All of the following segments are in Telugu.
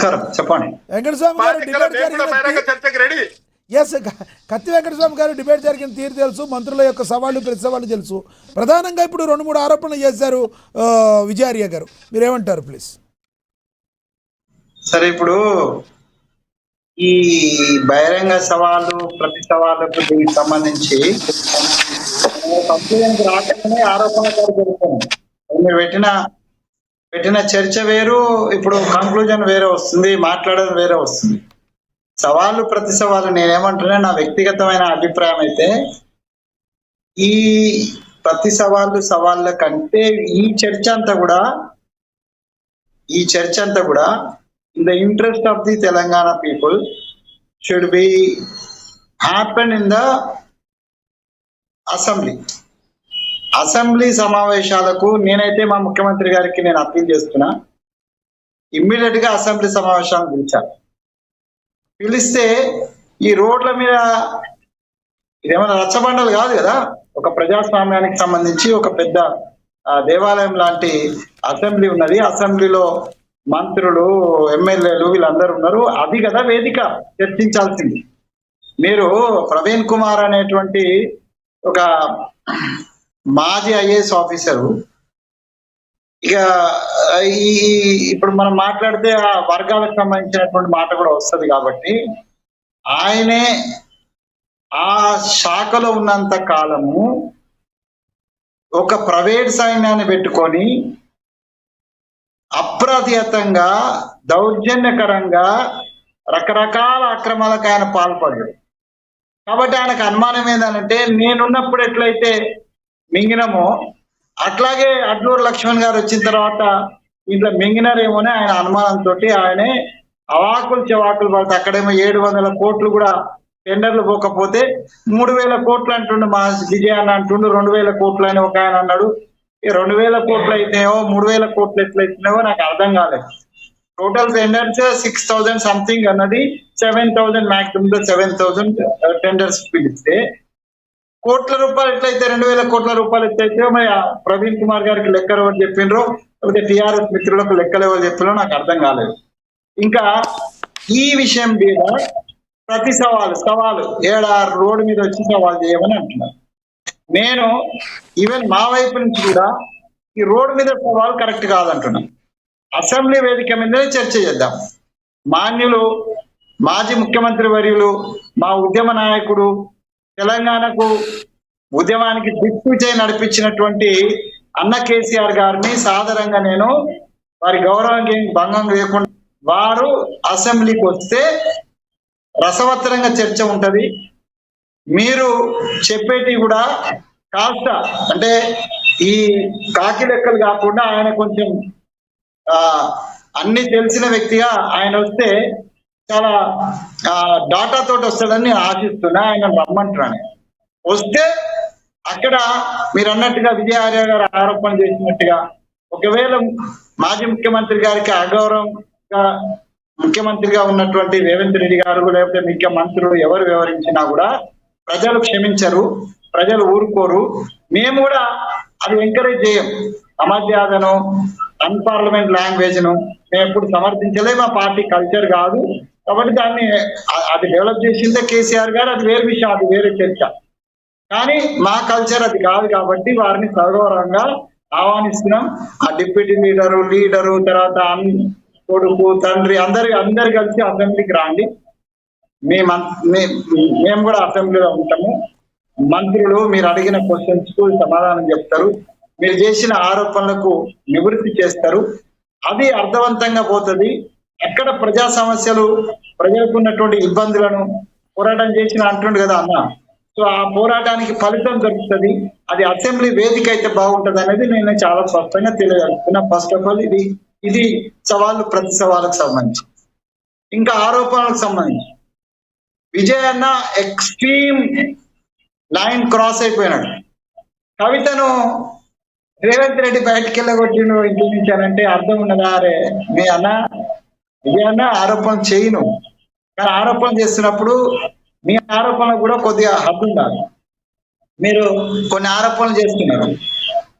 నమస్కారం, చెప్పండి. వెంకటస్వామి గారు డిబేట్ జరిగిన ఎస్ కత్తి వెంకటస్వామి గారు డిబేట్ జరిగిన తీరు తెలుసు, మంత్రుల యొక్క సవాళ్ళు ప్రతి సవాళ్ళు తెలుసు. ప్రధానంగా ఇప్పుడు 2-3 ఆరోపణలు చేశారు విజయార్య గారు, మీరేమంటారు ప్లీజ్? సరే, ఇప్పుడు ఈ బహిరంగ సవాళ్ళు ప్రతి సవాళ్ళకు దీనికి సంబంధించి కంప్లైంట్ రాకనే ఆరోపణలు జరుగుతుంది. మీరు పెట్టిన చర్చ వేరు, ఇప్పుడు కంక్లూజన్ వేరే వస్తుంది, మాట్లాడడం వేరే వస్తుంది. సవాళ్ళు ప్రతి సవాళ్ళు నేనేమంటున్నా, నా వ్యక్తిగతమైన అభిప్రాయం అయితే ఈ ప్రతి సవాళ్ళ కంటే ఈ చర్చ అంతా కూడా in the interest of the Telangana people should be happen in the assembly సమావేశాలకు నేనైతే మా ముఖ్యమంత్రి గారికి నేను అప్పీల్ చేస్తున్నా, ఇమ్మీడియట్ గా అసెంబ్లీ సమావేశాలను పిలిస్తే ఈ రోడ్ల మీద ఇదేమైనా రచ్చబండలు కాదు కదా, ఒక ప్రజాస్వామ్యానికి సంబంధించి ఒక పెద్ద దేవాలయం లాంటి అసెంబ్లీ ఉన్నది. అసెంబ్లీలో మంత్రులు, ఎమ్మెల్యేలు వీళ్ళందరూ ఉన్నారు. అది కదా వేదిక చర్చించాల్సింది. మీరు ప్రవీణ్ కుమార్ అనేటువంటి ఒక మాజీ ఐఏఎస్ ఆఫీసరు, ఇక ఇప్పుడు మనం మాట్లాడితే ఆ వర్గాలకు సంబంధించినటువంటి మాట కూడా వస్తుంది కాబట్టి ఆయనే ఆ శాఖలో ఉన్నంత కాలము ఒక ప్రైవేట్ సైన్యాన్ని పెట్టుకొని అప్రతిహతంగా దౌర్జన్యకరంగా రకరకాల అక్రమాలకు ఆయన పాల్పడ్డాడు. కాబట్టి ఆయనకు అనుమానం ఏంటంటే, నేనున్నప్పుడు ఎట్లయితే మింగినమో అట్లాగే అడ్లూరు లక్ష్మణ్ గారు వచ్చిన తర్వాత ఇంట్లో మింగినారేమోనే ఆయన అనుమానంతో ఆయనే అవాకులు చెవాకులు పడితే అక్కడేమో 700 కోట్లు కూడా టెండర్లు పోకపోతే 3000 కోట్లు అంటుండు మా విజయాన్ని అంటుండు, 2000 కోట్లు అని ఒక ఆయన అన్నాడు. 2000 కోట్లు అయితేవో 3000 కోట్లు ఎట్లయితున్నావో నాకు అర్థం కాలేదు. టోటల్ టెండర్స్ 6000 సంథింగ్ అన్నది, 7000 మ్యాక్సిమం 7000 టెండర్స్ పిలిస్తే కోట్ల రూపాయలు ఎట్లయితే 2000 కోట్ల రూపాయలు ఎట్లయితే మరి ప్రవీణ్ కుమార్ గారికి లెక్కలు ఎవరు చెప్పిండ్రో, లేకపోతే టిఆర్ఎస్ మిత్రులకు లెక్కలు ఎవరు చెప్పిండ్రో నాకు అర్థం కాలేదు. ఇంకా ఈ విషయం మీద ప్రతి సవాలు ఏడారు రోడ్డు మీద వచ్చి సవాల్ చేయమని అంటున్నారు. నేను ఈవెన్ మా వైపు నుంచి కూడా ఈ రోడ్డు మీద సవాల్ కరెక్ట్ కాదంటున్నాను. అసెంబ్లీ వేదిక మీదనే చర్చ చేద్దాం. మాన్యులు మాజీ ముఖ్యమంత్రి వర్యులు, మా ఉద్యమ నాయకుడు, తెలంగాణకు ఉద్యమానికి దిక్సూచి నడిపించినటువంటి అన్న కేసీఆర్ గారిని సాదరంగా నేను వారి గౌరవానికి భంగం లేకుండా వారు అసెంబ్లీకి వస్తే రసవత్తరంగా చర్చ ఉంటది. మీరు చెప్పేటి కూడా కాస్త అంటే ఈ కాకి లెక్కలు కాకుండా ఆయన కొంచెం అన్ని తెలిసిన వ్యక్తిగా ఆయన వస్తే చాలా డాటా తోటి వస్తాడని నేను ఆశిస్తున్నా. ఆయన రమ్మంటున్నాను. వస్తే అక్కడ మీరు అన్నట్టుగా విజయార్య గారు ఆరోపణ చేసినట్టుగా ఒకవేళ మాజీ ముఖ్యమంత్రి గారికి అగౌరవంగా ముఖ్యమంత్రిగా ఉన్నటువంటి రేవంత్ రెడ్డి గారు లేకపోతే ముఖ్య మంత్రులు ఎవరు వివరించినా కూడా ప్రజలు క్షమించరు, ప్రజలు ఊరుకోరు. మేము కూడా అది ఎంకరేజ్ చేయం. అమర్యాదను, అన్పార్లమెంట్ లాంగ్వేజ్ ను మేము ఎప్పుడు సమర్థించలే. మా పార్టీ కల్చర్ కాదు కాబట్టి దాన్ని అది డెవలప్ చేసిందే కేసీఆర్ గారు, అది వేరే విషయం, అది వేరే చర్చ. కానీ మా కల్చర్ అది కాదు కాబట్టి వారిని సగౌరవంగా ఆహ్వానిస్తున్నాం. ఆ డిప్యూటీ లీడరు తర్వాత కొడుకు, తండ్రి అందరు కలిసి అసెంబ్లీకి రాండి. మేము కూడా అసెంబ్లీలో ఉంటాము. మంత్రులు మీరు అడిగిన క్వశ్చన్స్ కు సమాధానం చెప్తారు, మీరు చేసిన ఆరోపణలకు నివృత్తి చేస్తారు. అది అర్థవంతంగా పోతుంది. ఎక్కడ ప్రజా సమస్యలు, ప్రజలకు ఉన్నటువంటి ఇబ్బందులను పోరాటం చేసిన అంటుండు కదా అన్న, సో ఆ పోరాటానికి ఫలితం దొరుకుతుంది. అది అసెంబ్లీ వేదిక అయితే బాగుంటది అనేది నేను చాలా స్పష్టంగా తెలియజేస్తున్నా. ఫస్ట్ ఆఫ్ ఆల్ ఇది సవాళ్ళు ప్రతి సవాళ్ళకు సంబంధించి. ఇంకా ఆరోపణలకు సంబంధించి విజయ్ అన్న ఎక్స్ట్రీమ్ లైన్ క్రాస్ అయిపోయినాడు. కవితను రేవంత్ రెడ్డి బయటకు వెళ్ళగొట్టిండు ఇంటి నుంచి అనంటే అర్థం ఉన్నదా? అరే మీ అన్న విజయ్ అన్న ఆరోపణ చేయను, కానీ ఆరోపణ చేస్తున్నప్పుడు మీ ఆరోపణ కూడా కొద్దిగా హద్దు ఉండాలి. మీరు కొన్ని ఆరోపణలు చేస్తున్నారు.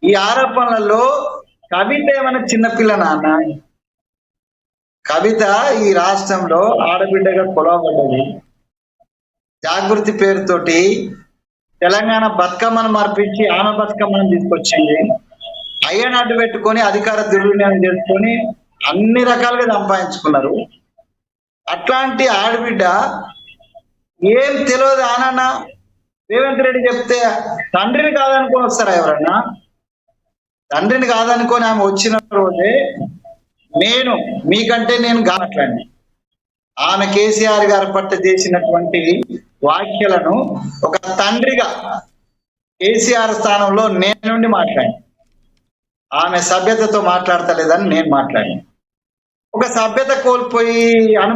ఈ ఆరోపణలలో కవిత ఏమైనా చిన్నపిల్ల నాన్న? కవిత ఈ రాష్ట్రంలో ఆడబిడ్డగా కొలవబడ్డది. జాగృతి పేరుతోటి తెలంగాణ బతుకమ్మను మార్పించి ఆమె బతుకమ్మను తీసుకొచ్చింది. అయ్యను అడ్డు పెట్టుకొని అధికార దుర్వినియోగం చేసుకొని అన్ని రకాలుగా సంపాదించుకున్నారు. అట్లాంటి ఆడబిడ్డ ఏం తెలియదు ఆనన్న రేవంత్ రెడ్డి చెప్తే తండ్రిని కాదనుకొని వస్తారా ఎవరన్నా? తండ్రిని కాదనుకొని ఆమె వచ్చిన రోజే నేను మీకంటే నేను కానట్లండి. ఆమె కేసీఆర్ గారి పట్ల చేసినటువంటి వ్యాఖ్యలను ఒక తండ్రిగా కేసీఆర్ స్థానంలో నేనుండి మాట్లాడి ఆమె సభ్యతతో మాట్లాడతలేదని నేను మాట్లాడాను. ఒక సభ్యత కోల్పోయి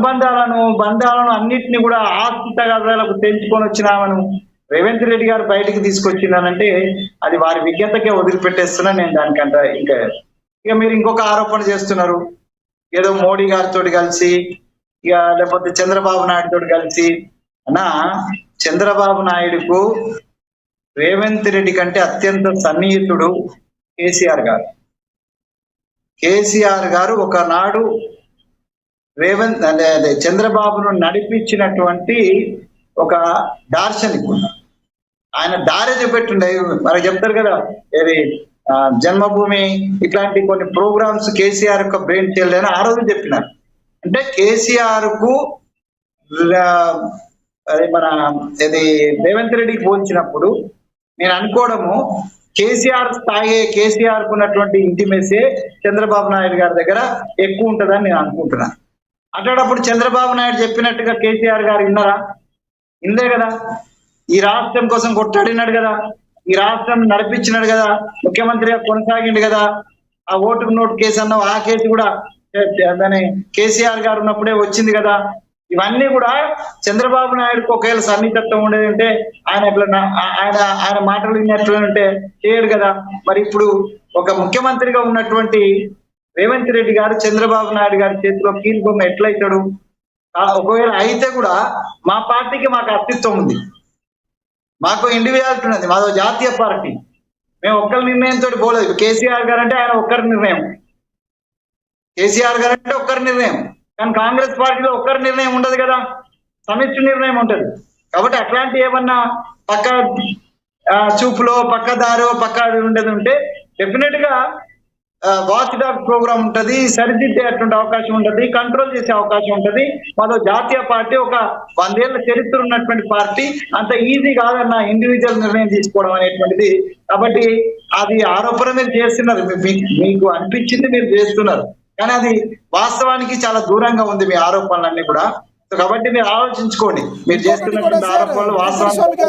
బంధాలను అన్నిటిని కూడా ఆస్తి తగాదాలకు తెంచుకొని వచ్చినామను రేవంత్ రెడ్డి గారు బయటికి తీసుకొచ్చినానంటే అది వారి విజ్ఞతకే వదిలిపెట్టేస్తున్నా. నేను దానికంట ఇక మీరు ఇంకొక ఆరోపణ చేస్తున్నారు, ఏదో మోడీ గారితో కలిసి ఇక లేకపోతే చంద్రబాబు నాయుడుతో కలిసి. అన్నా, చంద్రబాబు నాయుడుకు రేవంత్ రెడ్డి కంటే అత్యంత సన్నిహితుడు కేసీఆర్ గారు. కేసీఆర్ గారు ఒకనాడు చంద్రబాబును నడిపించినటువంటి ఒక దార్శనికుడు. ఆయన దారి చూపెట్టుండే. మనకు చెప్తారు కదా, ఏది జన్మభూమి ఇట్లాంటి కొన్ని ప్రోగ్రామ్స్ కేసీఆర్ యొక్క బ్రెయిన్ చైల్డ్ అని ఆ రోజు చెప్పినారు. అంటే కేసీఆర్ కు మన ఇది రేవంత్ రెడ్డికి పోల్చినప్పుడు నేను అనుకోవడము కేసీఆర్ కు ఉన్నటువంటి ఇంటిమెసీ చంద్రబాబు నాయుడు గారి దగ్గర ఎక్కువ ఉంటుందని నేను అనుకుంటున్నాను. అట్లాడప్పుడు చంద్రబాబు నాయుడు చెప్పినట్టుగా కేసీఆర్ గారు విన్నారా? ఇందే కదా. ఈ రాష్ట్రం కోసం కొట్టాడినాడు కదా, ఈ రాష్ట్రం నడిపించినాడు కదా, ముఖ్యమంత్రిగా కొనసాగిండు కదా. ఆ ఓటుకు నోటు కేసు అన్నావు, ఆ కేసు కూడా దాని కేసీఆర్ గారు ఉన్నప్పుడే వచ్చింది కదా. ఇవన్నీ కూడా చంద్రబాబు నాయుడుకు ఒకవేళ సన్నిహితత్వం ఉండేదంటే ఆయన మాటలు విన్నట్లుంటే చేయడు కదా. మరి ఇప్పుడు ఒక ముఖ్యమంత్రిగా ఉన్నటువంటి రేవంత్ రెడ్డి గారు చంద్రబాబు నాయుడు గారి చేతిలో కీలుబొమ్మ ఎట్లయితాడు? ఒకవేళ అయితే కూడా మా పార్టీకి మాకు అస్తిత్వం ఉంది, మాకు ఇండివిజువాలిటీ ఉన్నది, మాదో జాతీయ పార్టీ. మేము ఒక్కరి నిర్ణయంతో పోలేదు. కేసీఆర్ గారు అంటే ఆయన ఒక్కరి నిర్ణయం, కేసీఆర్ గారు అంటే ఒక్కరి నిర్ణయం. కానీ కాంగ్రెస్ పార్టీలో ఒక్కరి నిర్ణయం ఉండదు కదా, సమిష్టి నిర్ణయం ఉంటది. కాబట్టి అట్లాంటి ఏమన్నా పక్క చూపులో పక్కదారో ఉండేది ఉంటే డెఫినెట్ గా వాచ్ డాగ్ ప్రోగ్రామ్ ఉంటది, సరిదిద్దే అటువంటి అవకాశం ఉంటది, కంట్రోల్ చేసే అవకాశం ఉంటది. మాదో జాతీయ పార్టీ, ఒక 100 ఏళ్ల చరిత్ర ఉన్నటువంటి పార్టీ. అంత ఈజీ కాదన్న ఇండివిజువల్ నిర్ణయం తీసుకోవడం అనేటువంటిది. కాబట్టి అది ఆరోపణ మీరు చేస్తున్నారు, మీకు అనిపించింది మీరు చేస్తున్నారు, కానీ అది వాస్తవానికి చాలా దూరంగా ఉంది మీ ఆరోపణలన్నీ కూడా. కాబట్టి మీరు ఆలోచించుకోండి, మీరు చేస్తున్నటువంటి ఆరోపణలు వాస్తవానికి.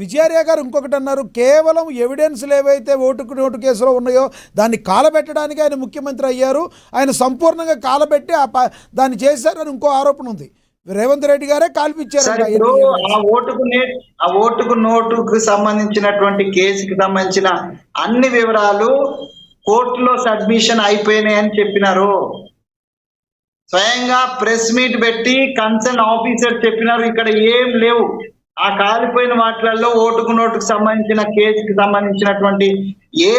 విజయార్య గారు ఇంకొకటి అన్నారు, కేవలం ఎవిడెన్స్లు ఏవైతే ఓటుకు నోటు కేసులో ఉన్నాయో దాన్ని కాలబెట్టడానికి ఆయన ముఖ్యమంత్రి అయ్యారు, ఆయన సంపూర్ణంగా కాలబెట్టి దాన్ని చేశారని ఇంకో ఆరోపణ ఉంది. రేవంత్ రెడ్డి గారే కాల్పించారు. ఆ ఓటుకు నోటుకు సంబంధించినటువంటి కేసుకి సంబంధించిన అన్ని వివరాలు కోర్టులో సబ్మిషన్ అయిపోయినాయని చెప్పినారు. స్వయంగా ప్రెస్ మీట్ పెట్టి కన్సర్న్ ఆఫీసర్ చెప్పినారు, ఇక్కడ ఏం లేవు. ఆ కాలిపోయిన వాటిలలో ఓటుకు నోటుకు సంబంధించిన కేసుకి సంబంధించినటువంటి ఏ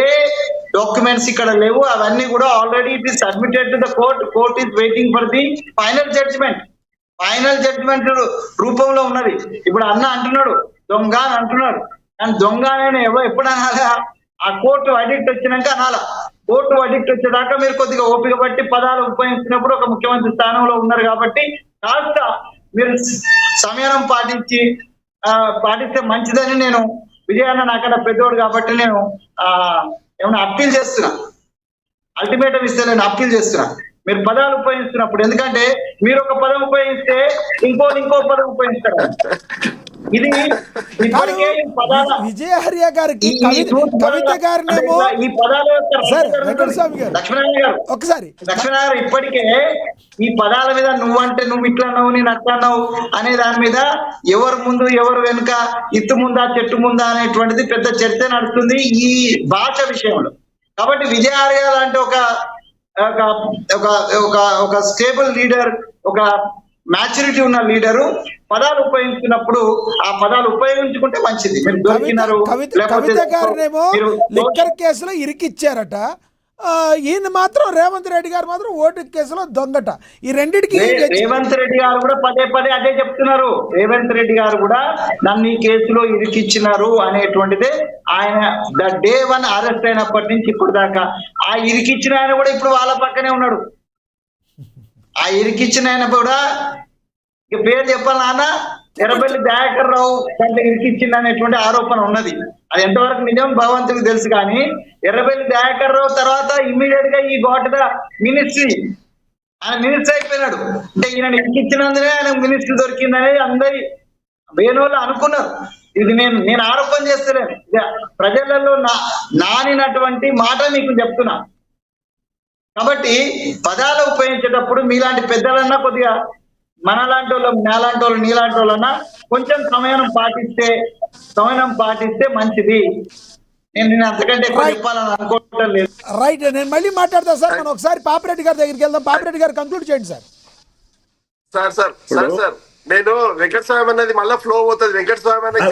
డాక్యుమెంట్స్ ఇక్కడ లేవు. అవన్నీ కూడా already it is submitted to the court is waiting for the final judgment రూపంలో ఉన్నది. ఇప్పుడు అన్న అంటున్నాడు దొంగ అని అంటున్నాడు, కానీ దొంగ అని ఎప్పుడు అనాలా? ఆ కోర్టు అడిక్ట్ వచ్చినాక అనాలా. కోర్టు అడిక్ట్ వచ్చేదాకా మీరు కొద్దిగా ఓపిక పట్టి పదాలు ఉపయోగించినప్పుడు ఒక ముఖ్యమంత్రి స్థానంలో ఉన్నారు కాబట్టి కాస్త మీరు సంయమనం పాటిస్తే మంచిదని నేను విజయాన్న నాకన్నా పెద్దోడు కాబట్టి నేను ఏమన్నా అప్పీల్ చేస్తున్నా, అల్టిమేటం ఇస్తే నేను అప్పీల్ చేస్తున్నా. మీరు పదాలు ఉపయోగిస్తున్నప్పుడు, ఎందుకంటే మీరు ఒక పదం ఉపయోగిస్తే ఇంకో పదం ఉపయోగిస్తారు. ఇది విజయహర్య గారికి కవిత గారినేమో ఈ పదాల లక్ష్మీనారాయణ గారు ఇప్పటికే ఈ పదాల మీద నువ్వు ఇట్లా అన్నావు, నేను అట్లా అన్నావు అనే దాని మీద ఎవరు ముందు ఎవరు వెనుక, ఇత్తు ముందా చెట్టు ముందా అనేటువంటిది పెద్ద చర్చ నడుస్తుంది ఈ భాష విషయంలో. కాబట్టి విజయహర్య లాంటి ఒక స్టేబుల్ లీడర్, ఒక మ్యాచ్యూరిటీ ఉన్న లీడరు పదాలు ఉపయోగించినప్పుడు ఆ పదాలు ఉపయోగించుకుంటే మంచిది. మీరు దొరికినారు. కవిత గారినేమో లిక్కర్ కేసులో ఇరికిచ్చారట, ఈయన మాత్రం రేవంత్ రెడ్డి గారు మాత్రం ఓటు కేసులో దొంగట. ఈ రెండిటికి రేవంత్ రెడ్డి గారు కూడా పదే పదే అదే చెప్తున్నారు. రేవంత్ రెడ్డి గారు కూడా నన్ను ఈ కేసులో ఇరికిచ్చినారు అనేటువంటిదే ఆయన ద డే 1 అరెస్ట్ అయినప్పటి నుంచి ఇప్పుడు దాకా. ఆ ఇరికిచ్చిన ఆయన కూడా ఇప్పుడు వాళ్ళ పక్కనే ఉన్నాడు. ఆ ఇరికిచ్చిన ఆయన కూడా ఇక పేరు చెప్పాలి నాన్న, ఎర్రబెల్లి దయాకర్ రావు దాంట్లో ఇరికిచ్చింది అనేటువంటి ఆరోపణ ఉన్నది. అది ఎంతవరకు నిజం భగవంతుడికి తెలుసు. కానీ ఎర్రబెల్లి దయాకర్ రావు తర్వాత ఇమ్మీడియట్ గా ఈ గోట్ ద మినిస్ట్రీ, ఆయన మినిస్టర్ అయిపోయినాడు. అంటే ఈయన ఇరికిచ్చినందునే ఆయన మినిస్ట్రీ దొరికిందనేది అందరి వేణువులు అనుకున్నారు. ఇది నేను ఆరోపణ చేస్తలేను, ప్రజలలో నానినటువంటి మాట మీకు చెప్తున్నా. కాబట్టి పదాలు ఉపయోగించేటప్పుడు మీలాంటి పెద్దలన్నా కొద్దిగా మనలాంటి వాళ్ళు, నాలాంటి వాళ్ళు, నీలాంటి వాళ్ళన్నా కొంచెం సమయం పాటిస్తే మంచిది. నేను అంతకంటే ఎక్కువ చెప్పాలని అనుకోవటం లేదు. రైట్, నేను మళ్ళీ మాట్లాడతా సార్. మనం ఒకసారి పాపిరెడ్డి గారి దగ్గరికి వెళ్దాం. పాపిరెడ్డి గారు కంక్లూడ్ చేయండి సార్. సార్ నేను వెంకట స్వామి అన్నది మళ్ళీ ఫ్లో అవుతుంది. వెంకట స్వామి అన్నది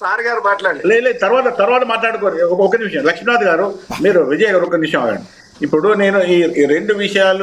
సార్ గారు మాట్లాడండి. లేదు తర్వాత మాట్లాడుకోరు. ఒక నిమిషం లక్ష్మీనాథ్ గారు, మీరు విజయ్ గారు ఒక నిమిషం ఆగండి. ఇప్పుడు నేను ఈ రెండు విషయాలు